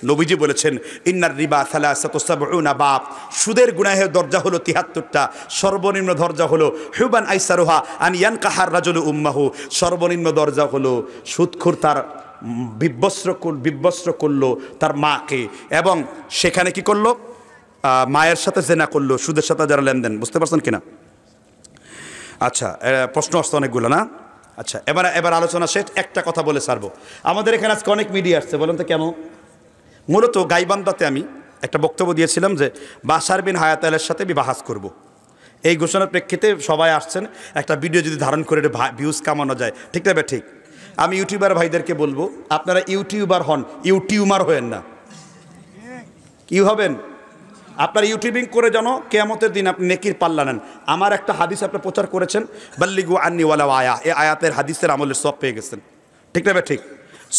নবীজি বলেছেন, ইন্নার রিবা সালাসাতু সাবউনা বাব, সুদের গুনাহের দরজা হলো 73টা, সর্বনিম্ন দরজা হলো হুবান আইসারুহা আন ইয়ানকাহার রাজুলু উম্মাহু, সর্বনিম্ন দরজা হলো সুদখোর তার বিবস্ত্র করলো তার মাকে, এবং সেখানে কি করলো? মায়ের সাথে জেনা করলো, সুদের সাথে যারা লেনদেন। বুঝতে পারছেন কিনা? আচ্ছা, প্রশ্ন আসছে অনেকগুলো না? আচ্ছা, এবার আলোচনা শেষ। একটা কথা বলে ছাড়বো। আমাদের এখানে আজকে অনেক মিডিয়া আসছে, বলেন তো কেন? মূলত গাইবান্ধাতে আমি একটা বক্তব্য দিয়েছিলাম যে বাশার বিন হায়াত আলের সাথে আমি বাহাস করব। এই ঘোষণার প্রেক্ষিতে সবাই আসছেন, একটা ভিডিও যদি ধারণ করে ভিউজ কামানো যায়। ঠিক না? ঠিক। আমি ইউটিউবার ভাইদেরকে বলবো, আপনারা ইউটিউবার হন, ইউটিউমার হয়েন না। কি হবেন? আপনার ইউটিউবিং করে যেন কিয়ামতের দিন আপনি নেকির পাল্লা নেন। আমার একটা হাদিস আপনি প্রচার করেছেন, বাল্লিগু আন্নি ওয়ালাউ আয়া, এই আয়াতের হাদিসের আমলের সব পেয়ে গেছেন। ঠিক না? ঠিক।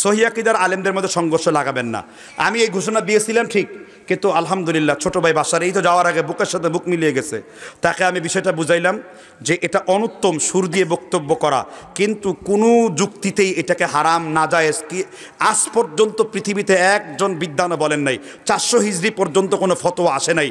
সহিহ আকীদার আলেমদের মধ্যে সংঘর্ষ লাগাবেন না। আমি এই ঘোষণা দিয়েছিলাম ঠিক, কিন্তু আলহামদুলিল্লাহ ছোটো ভাই বাসার এই তো যাওয়ার আগে বুকের সাথে বুক মিলিয়ে গেছে। তাকে আমি বিষয়টা বুঝাইলাম যে এটা অনুত্তম সুর দিয়ে বক্তব্য করা, কিন্তু কোনো যুক্তিতেই এটাকে হারাম নাজায়েজ কি আজ পর্যন্ত পৃথিবীতে একজন বিদ্বানও বলেন নাই। 400 হিজরি পর্যন্ত কোনো ফতোয়া আসে নাই।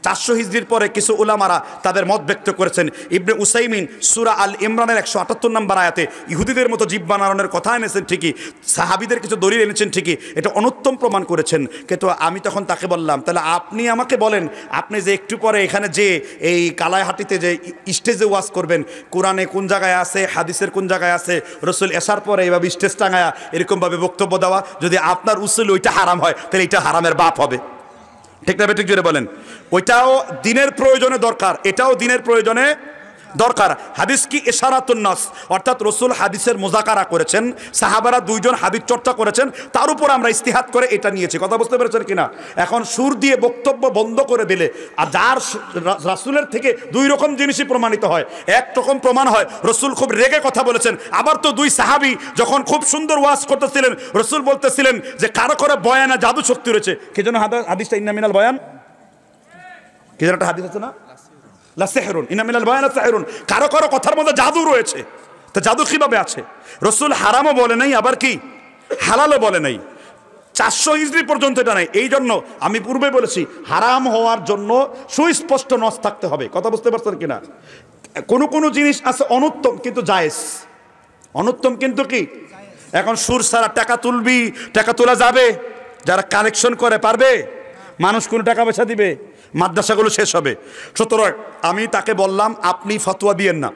400 হিজরির পরে কিছু উলামারা তাদের মত ব্যক্ত করেছেন। ইবনে উসাইমিন সূরা আল ইমরানের 178 নম্বর আয়াতে ইহুদিদের মতো জিব বানানোর কথা এনেছেন ঠিকই, সাহাবীদের কিছু দলিল এনেছেন ঠিকই, এটা অনুত্তম প্রমাণ করেছেন। কিন্তু আমি তখন তাকে বললাম, তাহলে আপনি আমাকে বলেন, আপনি যে একটু পরে এখানে যে এই কালাইহাটিতে যে স্টেজে ওয়াজ করবেন, কোরআনে কোন জায়গায় আছে, হাদিসের কোন জায়গায় আছে, রসুল এসার পরে এইভাবে স্টেজ টাঙায়া এরকমভাবে বক্তব্য দেওয়া, যদি আপনার উসুল ওইটা হারাম হয়, তাহলে এটা হারামের বাপ হবে। ঠিক না? ঠিক জোরে বলেন। ওইটাও দিনের প্রয়োজনে দরকার, এটাও দিনের প্রয়োজনে দরকার। হাদিস কি ইশারাতুন নাস, অর্থাৎ রসুল হাদিসের মুযাকারা করেছেন, সাহাবারা 2 জন হাদিস চর্চা করেছেন, তার উপর আমরা ইস্তিহাদ করে এটা নিয়েছি। কথা বুঝতে পেরেছেন কিনা? এখন সুর দিয়ে বক্তব্য বন্ধ করে দিলে, আর যার রাসূলের থেকে 2 রকম জিনিসই প্রমাণিত হয়। এক রকম প্রমাণ হয় রসুল খুব রেগে কথা বলেছেন, আবার তো 2 সাহাবী যখন খুব সুন্দর ওয়াজ করতেছিলেন, রসুল বলতেছিলেন যে কারো করে বয়ানে জাদু শক্তি রয়েছে। কি যেন হাদিসটা ইন্না মিনাল বয়ান, কি যেন একটা হাদিস আছে না, লা সিহরুন ইন্না মিনাল বয়ান সিহরুন, কারো কারো কথার মধ্যে জাদু রয়েছে। তো জাদু কিভাবে আছে? রসুল হারামও বলে নাই, আবার কি হালালও বলে নাই। 400 হিজরি পর্যন্ত এটা নাই। এই জন্য আমি পূর্বে বলেছি, হারাম হওয়ার জন্য সুস্পষ্ট নস থাকতে হবে। কথা বুঝতে পারছেন কিনা? কোনো কোনো জিনিস আছে অনুত্তম কিন্তু জায়েজ, অনুত্তম কিন্তু কি। এখন সুর ছাড়া টাকা তুলবি, টাকা তোলা যাবে? যারা কালেকশন করে পারবে? মানুষ কোনো টাকা পয়সা দিবে? মাদ্রাসাগুলো শেষ হবে। সুতরাং আমি তাকে বললাম, আপনি ফতোয়া দিয়েন না।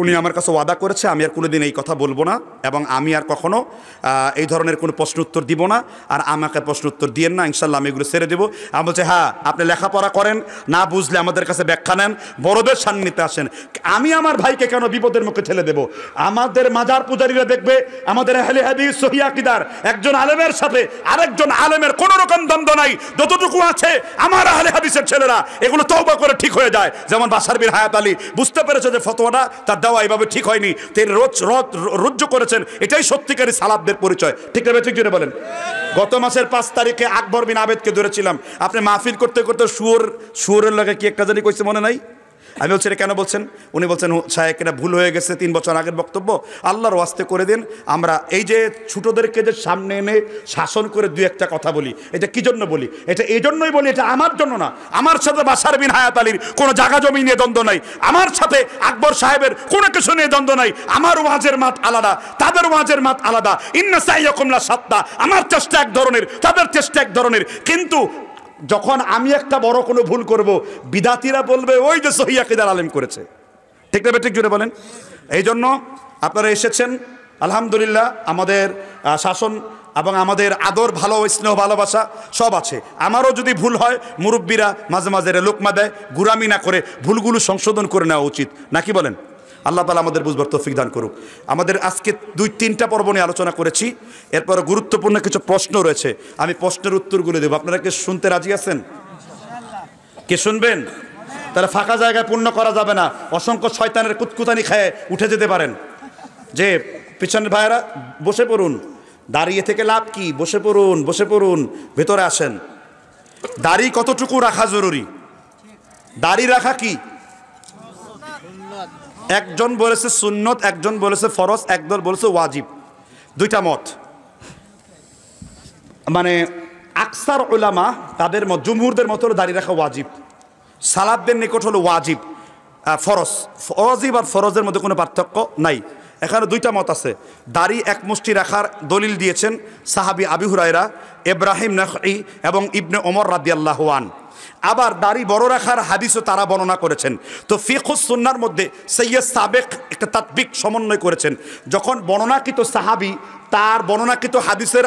উনি আমার কাছে ওয়াদা করেছে, আমি আর কোনোদিন এই কথা বলবো না, এবং আমি আর কখনো এই ধরনের কোনো প্রশ্ন উত্তর দিব না। আর আমাকে প্রশ্ন উত্তর দিয়েন না, ইনশাল্লাহ আমি এগুলো ছেড়ে দেবো। আমি বলছি, হ্যাঁ আপনি লেখাপড়া করেন, না বুঝলে আমাদের কাছে ব্যাখ্যা নেন, বড়দের সান্নিধ্যে আসেন। আমি আমার ভাইকে কেন বিপদের মুখে ঠেলে দেব? আমাদের মাজার পূজারীরা দেখবে আমাদের আহলে হাদিস সহিহ আকীদার একজন আলেমের সাথে আরেকজন আলেমের কোনো রকম দ্বন্দ্ব নাই। যতটুকু আছে আমার আহলে হাদিসের ছেলেরা এগুলো তওবা করে ঠিক হয়ে যায়। যেমন বাশার বিন হায়াত আলী বুঝতে পেরেছে যে ফতোয়াটা তার দেওয়া এইভাবে ঠিক হয়নি, তিনি রুজু করেছেন, এটাই সত্যিকারী সালাফদের পরিচয়। ঠিক না ঠিক জুড়ে বলেন। গত মাসের 5 তারিখে আকবর বিন আবেদকে ধরেছিলাম, আপনি মাহফিল করতে করতে শুয়োরের লাগে কি একটা জানি কইছে মনে নাই? আমি বলছি এটা কেন বলছেন? উনি বলছেন সাহেব এটা ভুল হয়ে গেছে, 3 বছর আগের বক্তব্য, আল্লাহর ওয়াস্তে করে দিন। আমরা এই যে ছোটদেরকে যে সামনে এনে শাসন করে 2-1টা কথা বলি, এটা কি জন্য বলি? এটা এই জন্যই বলি, এটা আমার জন্য না। আমার সাথে বাশার বিন হায়াত আলীর কোনো জায়গা জমি নিয়ে দ্বন্দ্ব নাই, আমার সাথে আকবর সাহেবের কোনো কিছু নিয়ে দ্বন্দ্ব নাই। আমার ওয়াজের মাত আলাদা, তাদের ওয়াজের মাত আলাদা। ইন্না সাইয়াকুম লা শাত্তা, আমার চেষ্টা এক ধরনের, তাদের চেষ্টা এক ধরনের। কিন্তু যখন আমি একটা বড় কোনো ভুল করব, বিদাতিরা বলবে ওই যে সহিহ আকীদার আলেম করেছে। ঠিক না ঠিক জুড়ে বলেন। এই জন্য আপনারা এসেছেন, আলহামদুলিল্লাহ। আমাদের শাসন এবং আমাদের আদর, ভালো স্নেহ, ভালোবাসা সব আছে। আমারও যদি ভুল হয়, মুরব্বীরা মাঝে মাঝে লোকমা দেয়, গুরামি না করে ভুলগুলো সংশোধন করে নেওয়া উচিত, নাকি বলেন? আল্লাহ তাআলা আমাদের বুঝবার তৌফিক দান করুক। আমাদের আজকে 2-3টা পর্ব নিয়ে আলোচনা করেছি, এরপরে গুরুত্বপূর্ণ কিছু প্রশ্ন রয়েছে, আমি প্রশ্নের উত্তরগুলো দেবো। আপনারা কি শুনতে রাজি আছেন? কে শুনবেন? তাহলে ফাঁকা জায়গায় পূর্ণ করা যাবে না, অসংখ্য শয়তানের কুতকুতানি খেয়ে উঠে যেতে পারেন। যে পিছনের ভাইয়েরা বসে পড়ুন, দাঁড়িয়ে থেকে লাভ কি? বসে পড়ুন, বসে পড়ুন, ভেতরে আসেন। দাড়ি কতটুকু রাখা জরুরি? দাড়ি রাখা কি? একজন বলেছে সুন্নত, একজন বলেছে ফরজ, একদল বলেছে ওয়াজিব। 2টা মত, মানে আকসার উলামা তাদের মত, জুমহুরদের মত হলো দাড়ি রাখা ওয়াজিব, সালাফদের নিকট হলো ওয়াজিব ফরজ। ওয়াজিব আর ফরজের মধ্যে কোনো পার্থক্য নাই। এখানে 2টা মত আছে। দাড়ি এক মুষ্টি রাখার দলিল দিয়েছেন সাহাবী আবু হুরায়রা, ইব্রাহিম নাখঈ এবং ইবনে ওমর রাদিয়াল্লাহু আনহু। আবার দাড়ি বড় রাখার হাদিসও তারা বর্ণনা করেছেন। তো ফিকহুস সুন্নাহর মধ্যে সৈয়দ সাবেক একটা তাতবিক সমন্বয় করেছেন। যখন বর্ণনাকৃত সাহাবী তার বর্ণনাকৃত হাদিসের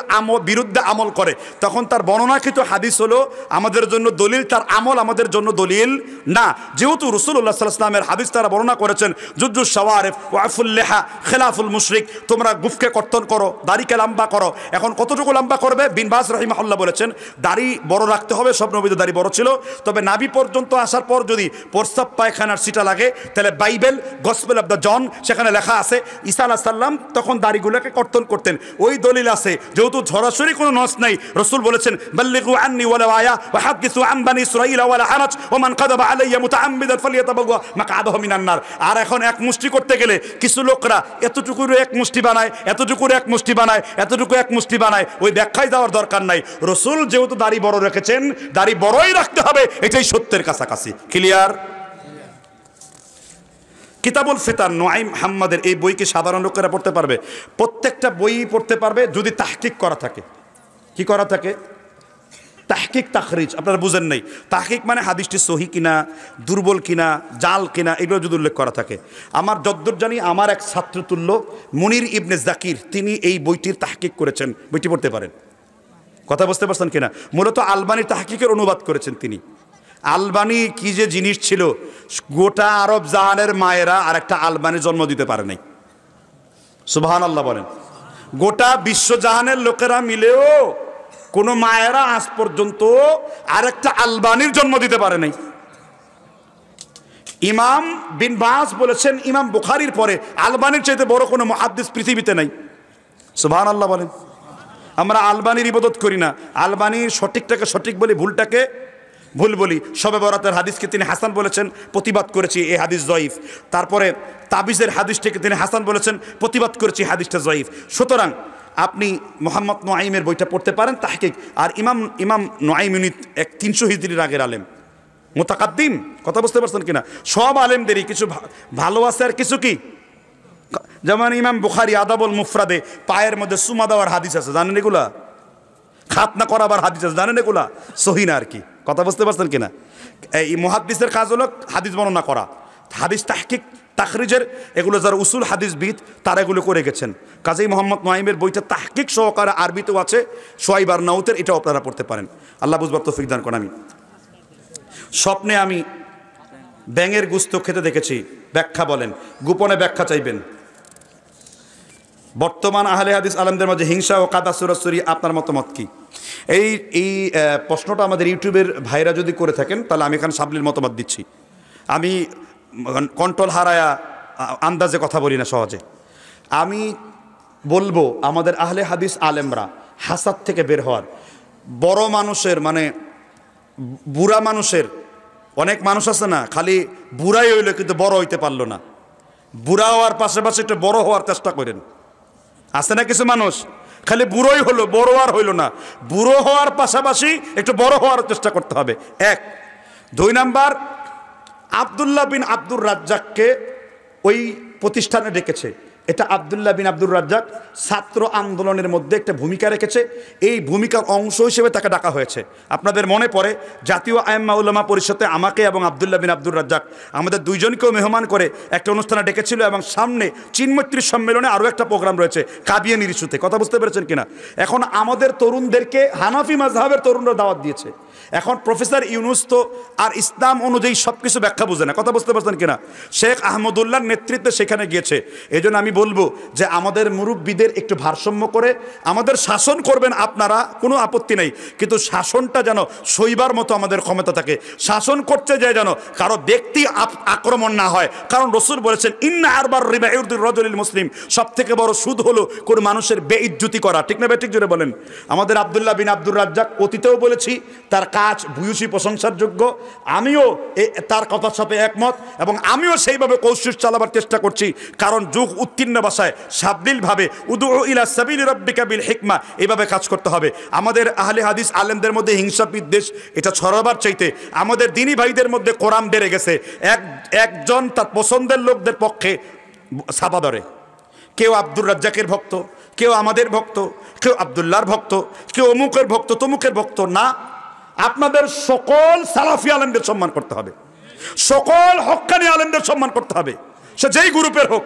বিরুদ্ধে আমল করে, তখন তার বর্ণনাকৃত হাদিস হলো আমাদের জন্য দলিল, তার আমল আমাদের জন্য দলিল না। যেহেতু রাসূলুল্লাহ সাল্লাল্লাহু আলাইহি ওয়াসাল্লামের হাদিস তারা বর্ণনা করেছেন, জুজ্জুস শাওয়ারিফ ওয়াফুল লিহা খিলাফুল মুশরিক, তোমরা গুফকে কর্তন করো, দাড়িকে লম্বা করো। এখন কতটুকু লম্বা করবে? বিন বাজ রাহিমাহুল্লাহ বলেছেন দাড়ি বড় রাখতে হবে, সব নবীদের দাড়ি বড় ছিল। তবে নাভি পর্যন্ত আসার পর যদি প্রস্রাব পায়খানার সিটা লাগে, তাহলে বাইবেল গসপেল অফ দ্য জন সেখানে লেখা আছে ঈসা আলাইহিস সালাম তখন দাড়িগুলোকে কর্তন করতেন। ওই দলিল আছে। যেহেতু সরাসরি কোনো নস নাই, রাসূল বলেছেন বাল্লিগু আন্নি ওয়ালা আয়া ওয়া হাদিসু আন বানি ইসরাঈল ওয়ালা হারাজ ওয়া মান কাযাবা আলাইয়া মুতাআম্মিদান ফালিয়াতাবাওয়া মাকআদাহু মিনান নার। আর এখন এক মুষ্টি করতে গেলে কিছু লোকরা এতটুকুর এক মুষ্টি বানায়, এতটুকুর এক মুষ্টি বানায়, এতটুকু এক মুষ্টি বানায়। ওই ব্যাখ্যায় যাওয়ার দরকার নাই। রাসূল যেহেতু দাড়ি বড় রেখেছেন, দাড়ি বড়ই রাখতে হবে, এটাই সত্যের কাছাকাছি। ক্লিয়ার? কিতাবুল ফিতান নুআইম হাম্মাদের এই বইকে সাধারণ লোকেরা পড়তে পারবে। প্রত্যেকটা বই পড়তে পারবে যদি তাহকিক করা থাকে। কি করা থাকে? তাহকিক, তাখরিজ। আপনারা বুঝেন নাই। তাহকিক মানে হাদিসটি সহি কিনা, দুর্বল কিনা, জাল কিনা, এগুলো যদি উল্লেখ করা থাকে। আমার যদ্দূর জানি আমার এক ছাত্রতুল্য মুনির ইবনে জাকির, তিনি এই বইটির তাহকিক করেছেন। বইটি পড়তে পারেন। কথা বুঝতে পারছেন কিনা? মূলত আলবানির তাহকিকের অনুবাদ করেছেন তিনি। আলবানি কি যে জিনিস ছিল, গোটা আরব জাহানের মায়েরা আর একটা আলবানির জন্ম দিতে পারে নাই। সুবহানাল্লাহ বলেন। গোটা বিশ্বজাহানের লোকেরা মিলেও কোনো মায়েরা আজ পর্যন্ত আর একটা আলবানির জন্ম দিতে পারে নাই। ইমাম বিন বাজ বলেছেন ইমাম বুখারীর পরে আলবানির চাইতে বড় কোনো মুহাদ্দিস পৃথিবীতে নাই। সুবহানাল্লাহ বলেন। আমরা আলবানির ইবাদত করি না, আলবানির সঠিকটাকে সঠিক বলি, ভুলটাকে ভুল বলি। শবে বরাতের হাদিসকে তিনি হাসান বলেছেন, প্রতিবাদ করেছি এই হাদিস জয়ীফ। তারপরে তাবিজের হাদিসটাকে তিনি হাসান বলেছেন, প্রতিবাদ করেছি হাদিসটা জয়ীফ। সুতরাং আপনি মোহাম্মদ নুআইমের বইটা পড়তে পারেন, তাহকিক। আর ইমাম নুআইম 300 হিজরির আগের আলেম, মুতাকাদ্দিম। কথা বুঝতে পারছেন কিনা? সব আলেমদেরই কিছু ভালো আছে আর কিছু কি, যেমন ইমাম বুখারী আদাবুল মুফরাদে পায়ের মধ্যে সুমা দেওয়ার হাদিস আছে, জানেন এগুলা? খাতনা করাবার হাদিস আছে, জানেন এগুলা? সহি না আর কি। কথা বুঝতে পারছেন কিনা? এই মুহাদ্দিসের কাজ হলো হাদিস বর্ণনা করা, হাদিস তাহকিক, তাখরিজের, এগুলো যারা উসুল হাদিসবিদ তারা এগুলো করে গেছেন। কাজেই মোহাম্মদ নুআইমের বইটা তাহকিক সহকারে আরবিতেও আছে, শুআইব আর নাউতের, এটাও আপনারা পড়তে পারেন। আল্লাহ বুঝবার তৌফিক দান করেন। আমি স্বপ্নে আমি ব্যাঙের গুস্ত খেতে দেখেছি, ব্যাখ্যা বলেন। গোপনে ব্যাখ্যা চাইবেন। বর্তমান আহলে হাদিস আলেমদের মাঝে হিংসা ও কাদা সুরাসুরি, আপনার মতামত কি? এই প্রশ্নটা আমাদের ইউটিউবের ভাইরা যদি করে থাকেন, তাহলে আমি এখানে সাবলীল মতামত দিচ্ছি। আমি কন্ট্রোল হারায়া আন্দাজে কথা বলি না সহজে। আমি বলবো আমাদের আহলে হাদিস আলেমরা হাসাদ থেকে বের হওয়ার, বড় মানুষের মানে বুড়া মানুষের, অনেক মানুষ আছে না খালি বুড়াই হইলো কিন্তু বড় হইতে পারলো না, বুড়া হওয়ার পাশাপাশি একটু বড় হওয়ার চেষ্টা করেন। আছে না কিছু মানুষ খালি বুড়োই হলো, বড় আর হইলো না, বুড়ো হওয়ার পাশাপাশি একটু বড় হওয়ার চেষ্টা করতে হবে। এক। দুই নাম্বার, আব্দুল্লাহ বিন আব্দুর রাজ্জাককে ওই প্রতিষ্ঠানে ডেকেছে। এটা আব্দুল্লাহ বিন আব্দুর রাজ্জাক ছাত্র আন্দোলনের মধ্যে একটা ভূমিকা রেখেছে, এই ভূমিকার অংশ হিসেবে তাকে ডাকা হয়েছে। আপনাদের মনে পড়ে জাতীয় আইম্মা উলামা পরিষদে আমাকে এবং আব্দুল্লাহ বিন আব্দুর রাজ্জাক আমাদের দুইজনকেও মেহমান করে একটা অনুষ্ঠানে ডেকেছিল, এবং সামনে চিনমৈত্রী সম্মেলনে আরও একটা প্রোগ্রাম রয়েছে কাবিয়ানির ইস্যুতে। কথা বুঝতে পেরেছেন কিনা? এখন আমাদের তরুণদেরকে হানাফি মাযহাবের তরুণরা দাওয়াত দিয়েছে। এখন প্রফেসর ইউনুস তো আর ইসলাম অনুযায়ী সব কিছু ব্যাখ্যা বুঝে না। কথা বুঝতে পারছেন কিনা? শেখ আহমদুল্লাহর নেতৃত্বে সেখানে গিয়েছে। এই জন্য আমি বলবো যে আমাদের মুরব্বীদের একটু ভারসাম্য করে আমাদের শাসন করবেন আপনারা, কোনো আপত্তি নেই, কিন্তু শাসনটা যেন সইবার মতো আমাদের ক্ষমতা থাকে। শাসন করতে যায় যেন কারো ব্যক্তি আক্রমণ না হয়, কারণ রসুল বলেছেন ইন্না আরবার রিবা ইউরদুর রাজুলিল মুসলিম, সব থেকে বড় সুদ হলো কোন মানুষের বেইজ্জতি করা। ঠিক না ঠিক জোরে বলেন। আমাদের আব্দুল্লাহ বিন আব্দুর রাজ্জাক অতীতেও বলেছি তার কাজ ভূয়সী প্রশংসার যোগ্য, আমিও তার কথার সাথে একমত, এবং আমিও সেইভাবে কৌশল চালাবার চেষ্টা করছি, কারণ যুগ উত্তীর্ণ ভাষায় সাবলীলভাবে উদু ইলা সাবিলি রাব্বিকা বিল হিকমা এইভাবে কাজ করতে হবে। আমাদের আহলে হাদিস আলেমদের মধ্যে হিংসা বিদ্বেষ এটা ছড়াবার চাইতে আমাদের দিনী ভাইদের মধ্যে কোরআন বেড়ে গেছে। একজন তার পছন্দের লোকদের পক্ষে ছাপা ধরে, কেউ আব্দুর রাজ্জাকের ভক্ত, কেউ আমাদের ভক্ত, কেউ আব্দুল্লাহর ভক্ত, কেউ অমুকের ভক্ত তমুকের ভক্ত। না, আপনাদের সকল সালাফি আলেমদের সম্মান করতে হবে, সকল হক্কানি আলেমদের সম্মান করতে হবে, সে যেই গ্রুপের হোক।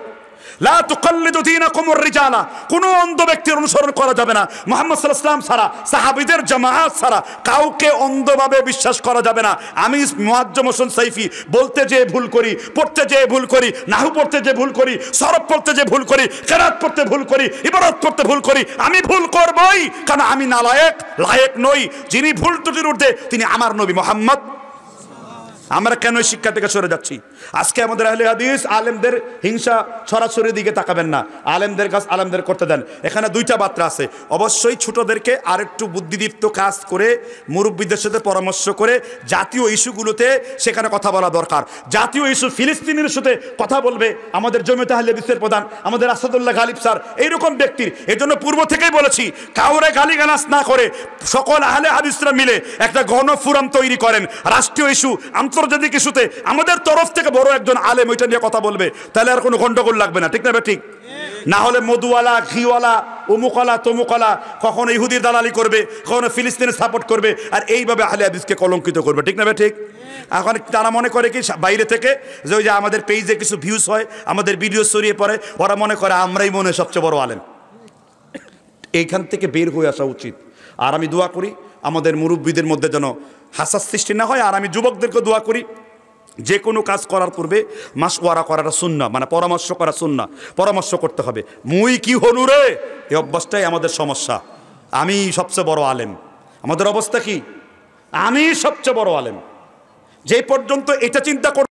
লা তুকাল্লিদু দীনাকুমুর রিজালা, কোনো অন্ধ ব্যক্তির অনুসরণ করা যাবে না। মুহাম্মদ সাল্লাল্লাহু আলাইহি ওয়াসাল্লাম ছাড়া, সাহাবীদের জামাআত ছাড়া কাউকে অন্ধভাবে বিশ্বাস করা যাবে না। আমি মুআজ্জম হোসেন সাইফি বলতে যেয়ে ভুল করি, পড়তে যেয়ে ভুল করি, নাহু পড়তে যেয়ে ভুল করি, সরফ পড়তে যেয়ে ভুল করি, কিরাত পড়তে ভুল করি, ইবারত পড়তে ভুল করি, আমি ভুল করবই, কারণ আমি নালায়েক, লায়েক নই। যিনি ভুল ত্রুটির ঊর্ধ্বে তিনি আমার নবী মুহাম্মদ। আমরা কেন শিক্ষা থেকে সরে যাচ্ছি? আজকে আমাদের আহলে হাদিস আলেমদের হিংসা ছড়াছড়ির দিকে তাকাবেন না, আলেমদের কাজ আলেমদের করতে দেন। এখানে দুইটা বার্তা আছে, অবশ্যই ছোটদেরকে আরেকটু বুদ্ধিদীপ্ত কাজ করে মুরব্বীদের সাথে পরামর্শ করে জাতীয় ইস্যুগুলোতে সেখানে কথা বলা দরকার। জাতীয় ইস্যু ফিলিস্তিনের সাথে কথা বলবে আমাদের জমিয়তে আহলে হাদিসের প্রধান আমাদের আসাদুল্লাহ গালিব স্যার, এইরকম ব্যক্তির। এই জন্য পূর্ব থেকেই বলেছি কাউরে গালিগালাজ না করে সকল আহলে হাদিসরা মিলে একটা গণফোরাম তৈরি করেন। রাষ্ট্রীয় ইস্যু আন্তর্জাতিক ইস্যুতে আমাদের তরফ থেকে বড় একজন আলেম ওইটা নিয়ে কথা বলবে, তাহলে আর কোনো গন্ডগোল লাগবে না। ঠিক না ঠিক? না হলে মধুওয়ালা, ঘিওয়ালা, অমুকলা তমুকলা কখনো ইহুদির দালালি করবে, কখনো ফিলিস্তিনের সাপোর্ট করবে, আর এইভাবে আহলে হাদিসকে কলঙ্কিত করবে। ঠিক না ঠিক? এখন তারা মনে করে কি বাইরে থেকে যে ওই যে আমাদের পেজে কিছু ভিউজ হয়, আমাদের ভিডিও ছড়িয়ে পড়ে, ওরা মনে করে আমরাই মনে হয় সবচেয়ে বড় আলেম। এইখান থেকে বের হয়ে আসা উচিত। আর আমি দোয়া করি আমাদের মুরব্বীদের মধ্যে যেন হাসাস সৃষ্টি না হয়। আর আমি যুবকদেরকে দোয়া করি যে কোনো কাজ করার পূর্বে মাশওয়ারা করাটা সুন্নাহ, মানে পরামর্শ করা সুন্নাহ, পরামর্শ করতে হবে। মুই কি হলু রে, এই অভ্যাসটাই আমাদের সমস্যা। আমি সবচেয়ে বড় আলেম, আমাদের অবস্থা কি? আমি সবচেয়ে বড় আলেম। যে পর্যন্ত এটা চিন্তা করব